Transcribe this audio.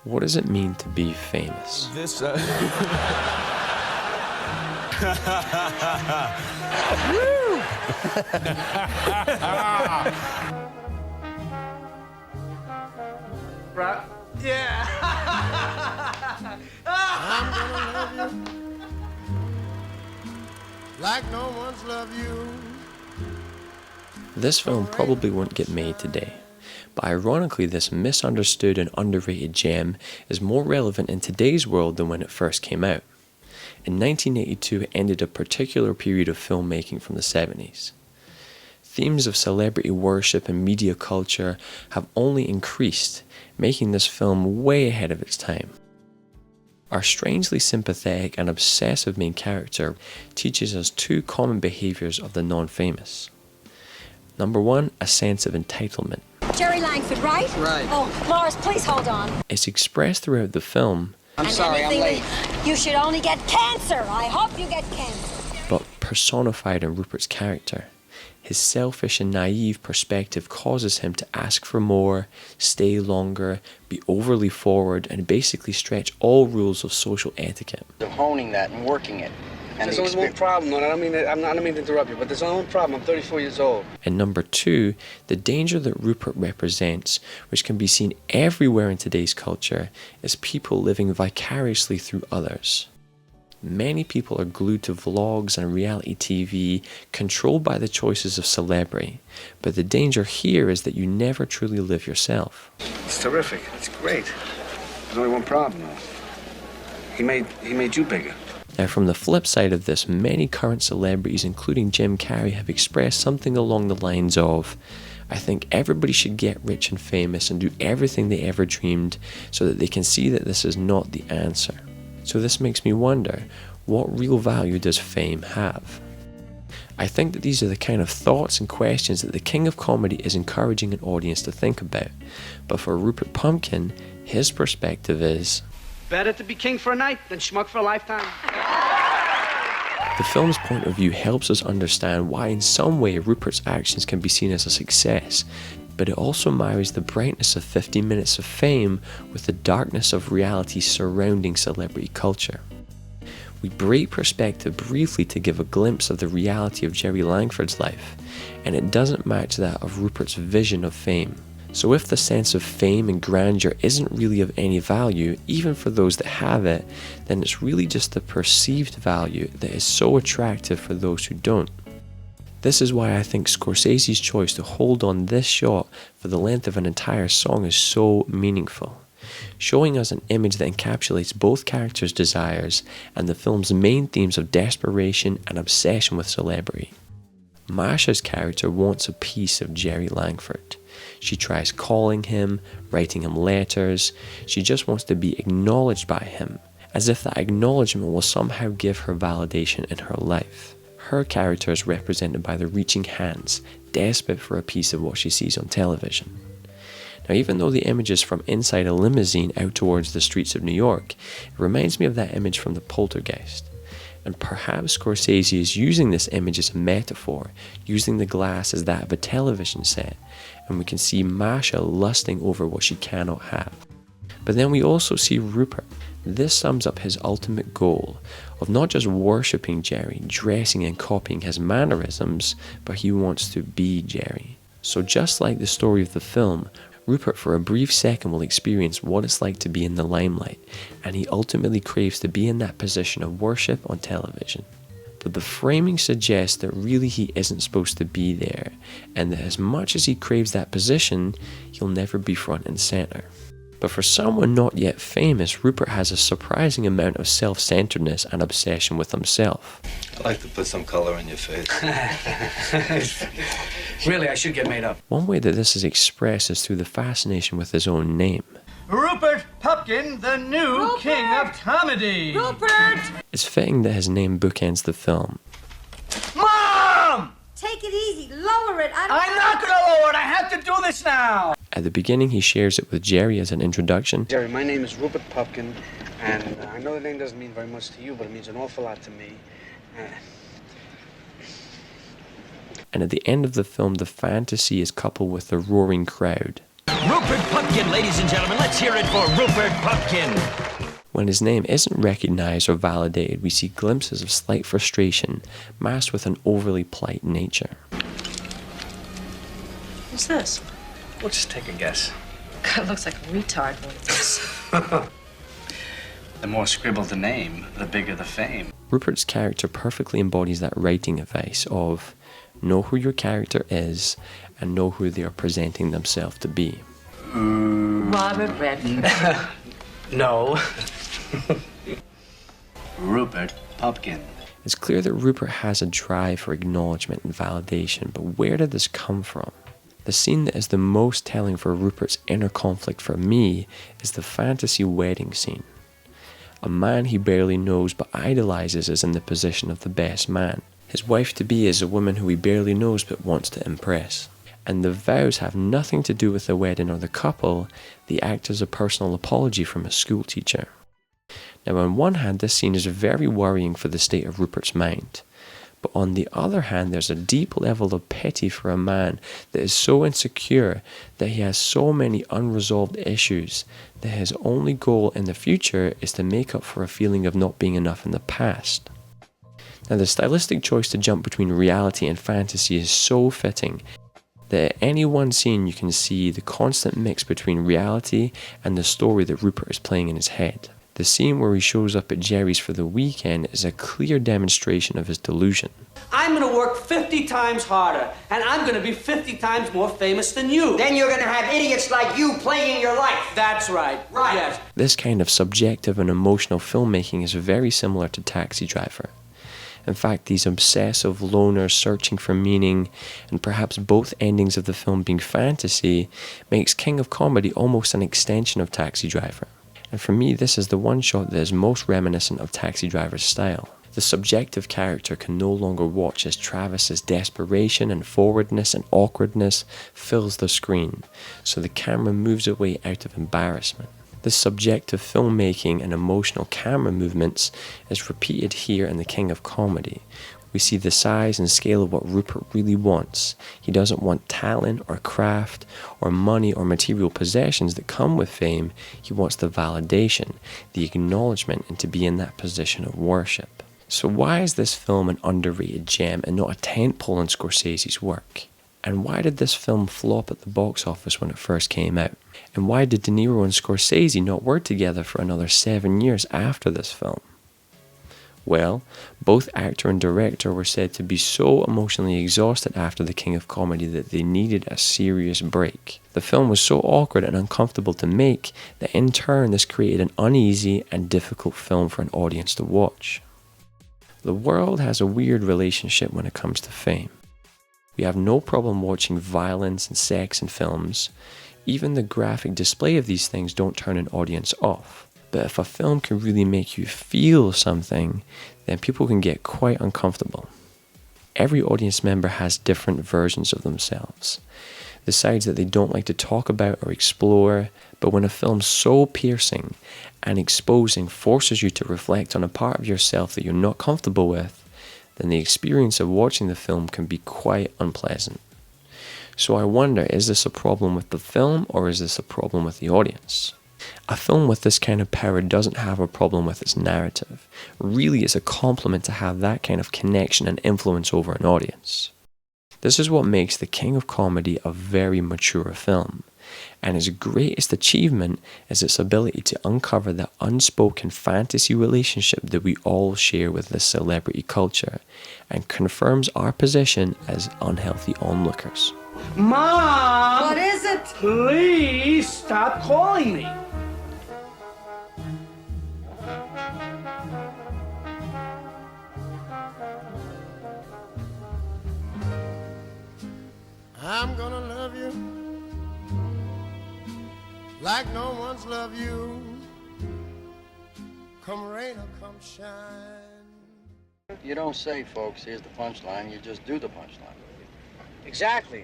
What does it mean to be famous? This, Right? Yeah. I'm gonna love you like no one's loved you. This film probably won't get made today, but ironically this misunderstood and underrated gem is more relevant in today's world than when it first came out. In 1982 it ended a particular period of filmmaking from the 70s. Themes of celebrity worship and media culture have only increased, making this film way ahead of its time. Our strangely sympathetic and obsessive main character teaches us two common behaviours of the non-famous. Number one, a sense of entitlement. Jerry Langford, right? Right. Oh, Morris, please hold on. It's expressed throughout the film, I'm sorry, I'm late. You should only get cancer. I hope you get cancer. but personified in Rupert's character. His selfish and naive perspective causes him to ask for more, stay longer, be overly forward, and basically stretch all rules of social etiquette. Of honing that and working it. And There's only one problem, though. I don't mean to interrupt you, but there's only one problem. I'm 34 years old. And number two, the danger that Rupert represents, which can be seen everywhere in today's culture, is people living vicariously through others. Many people are glued to vlogs and reality TV, controlled by the choices of celebrity. But the danger here is that you never truly live yourself. It's terrific. It's great. There's only one problem, though. He made you bigger. Now, from the flip side of this, many current celebrities, including Jim Carrey, have expressed something along the lines of, I think everybody should get rich and famous and do everything they ever dreamed so that they can see that this is not the answer. So this makes me wonder, what real value does fame have? I think that these are the kind of thoughts and questions that the king of comedy is encouraging an audience to think about. But for Rupert Pumpkin, his perspective is, better to be king for a night than schmuck for a lifetime. the film's point of view helps us understand why in some way Rupert's actions can be seen as a success, but it also marries the brightness of 50 minutes of fame with the darkness of reality surrounding celebrity culture. We break perspective briefly to give a glimpse of the reality of Jerry Langford's life, and it doesn't match that of Rupert's vision of fame. So if the sense of fame and grandeur isn't really of any value, even for those that have it, then it's really just the perceived value that is so attractive for those who don't. This is why I think Scorsese's choice to hold on this shot for the length of an entire song is so meaningful, showing us an image that encapsulates both characters' desires and the film's main themes of desperation and obsession with celebrity. Masha's character wants a piece of Jerry Langford. She tries calling him, writing him letters. She just wants to be acknowledged by him, as if that acknowledgement will somehow give her validation in her life. Her character is represented by the reaching hands, desperate for a piece of what she sees on television. Now, even though the image is from inside a limousine out towards the streets of New York, it reminds me of that image from The Poltergeist. And perhaps Scorsese is using this image as a metaphor, using the glass as that of a television set, and we can see Masha lusting over what she cannot have. But then we also see Rupert. This sums up his ultimate goal of not just worshipping Jerry, dressing and copying his mannerisms, but he wants to be Jerry. So just like the story of the film, Rupert for a brief second will experience what it's like to be in the limelight, and he ultimately craves to be in that position of worship on television. But the framing suggests that really he isn't supposed to be there, and that as much as he craves that position, he'll never be front and center. But for someone not yet famous, Rupert has a surprising amount of self-centeredness and obsession with himself. I like to put some color in your face. Really, I should get made up. One way that this is expressed is through the fascination with his own name. Rupert Pupkin, the new king of comedy. Rupert! It's fitting that his name bookends the film. Mom! Take it easy. Lower it. I'm not gonna lower it. I have to do this now. At the beginning, he shares it with Jerry as an introduction, Jerry, my name is Rupert Pupkin, and I know the name doesn't mean very much to you, but it means an awful lot to me. and at the end of the film, the fantasy is coupled with the roaring crowd. Rupert Pupkin, ladies and gentlemen, let's hear it for Rupert Pupkin. When his name isn't recognised or validated, we see glimpses of slight frustration masked with an overly polite nature. What's this? We'll just take a guess. God, looks like a retard. What is this? The more scribble the name, the bigger the fame. Rupert's character perfectly embodies that writing advice of know who your character is and know who they are presenting themselves to be. Robert Redden. No. Rupert Pupkin. It's clear that Rupert has a drive for acknowledgement and validation, but where did this come from? The scene that is the most telling for Rupert's inner conflict for me is the fantasy wedding scene. A man he barely knows but idolizes is in the position of the best man. His wife-to-be is a woman who he barely knows but wants to impress. And the vows have nothing to do with the wedding or the couple, they act as a personal apology from a school teacher. Now on one hand, this scene is very worrying for the state of Rupert's mind. But on the other hand, there's a deep level of pity for a man that is so insecure that he has so many unresolved issues that his only goal in the future is to make up for a feeling of not being enough in the past. Now the stylistic choice to jump between reality and fantasy is so fitting that at any one scene you can see the constant mix between reality and the story that Rupert is playing in his head. The scene where he shows up at Jerry's for the weekend is a clear demonstration of his delusion. I'm gonna work 50 times harder, and I'm gonna be 50 times more famous than you. Then you're gonna have idiots like you playing your life. That's right. Right. Yes. This kind of subjective and emotional filmmaking is very similar to Taxi Driver. In fact, these obsessive loners searching for meaning, and perhaps both endings of the film being fantasy, makes King of Comedy almost an extension of Taxi Driver. And for me, this is the one shot that is most reminiscent of Taxi Driver's style. The subjective character can no longer watch as Travis's desperation and forwardness and awkwardness fills the screen, so the camera moves away out of embarrassment. This subjective filmmaking and emotional camera movements is repeated here in The King of Comedy. We see the size and scale of what Rupert really wants. He doesn't want talent or craft or money or material possessions that come with fame. He wants the validation, the acknowledgement, and to be in that position of worship. So why is this film an underrated gem and not a tentpole in Scorsese's work? And why did this film flop at the box office when it first came out? And why did DeNiro and Scorsese not work together for another 7 years after this film? Well, both actor and director were said to be so emotionally exhausted after The King of Comedy that they needed a serious break. The film was so awkward and uncomfortable to make that in turn this created an uneasy and difficult film for an audience to watch. The world has a weird relationship when it comes to fame. We have no problem watching violence and sex in films. Even the graphic display of these things don't turn an audience off. But if a film can really make you feel something, then people can get quite uncomfortable. Every audience member has different versions of themselves, the sides that they don't like to talk about or explore, but when a film so piercing and exposing forces you to reflect on a part of yourself that you're not comfortable with, then the experience of watching the film can be quite unpleasant. So I wonder, is this a problem with the film or is this a problem with the audience? A film with this kind of power doesn't have a problem with its narrative. Really, it's a compliment to have that kind of connection and influence over an audience. This is what makes The King of Comedy a very mature film, and its greatest achievement is its ability to uncover the unspoken fantasy relationship that we all share with this celebrity culture, and confirms our position as unhealthy onlookers. Mom! What is it? Please stop calling me. I'm gonna love you like no one's loved you. Come rain or come shine. You don't say, folks, here's the punchline. You just do the punchline. Exactly.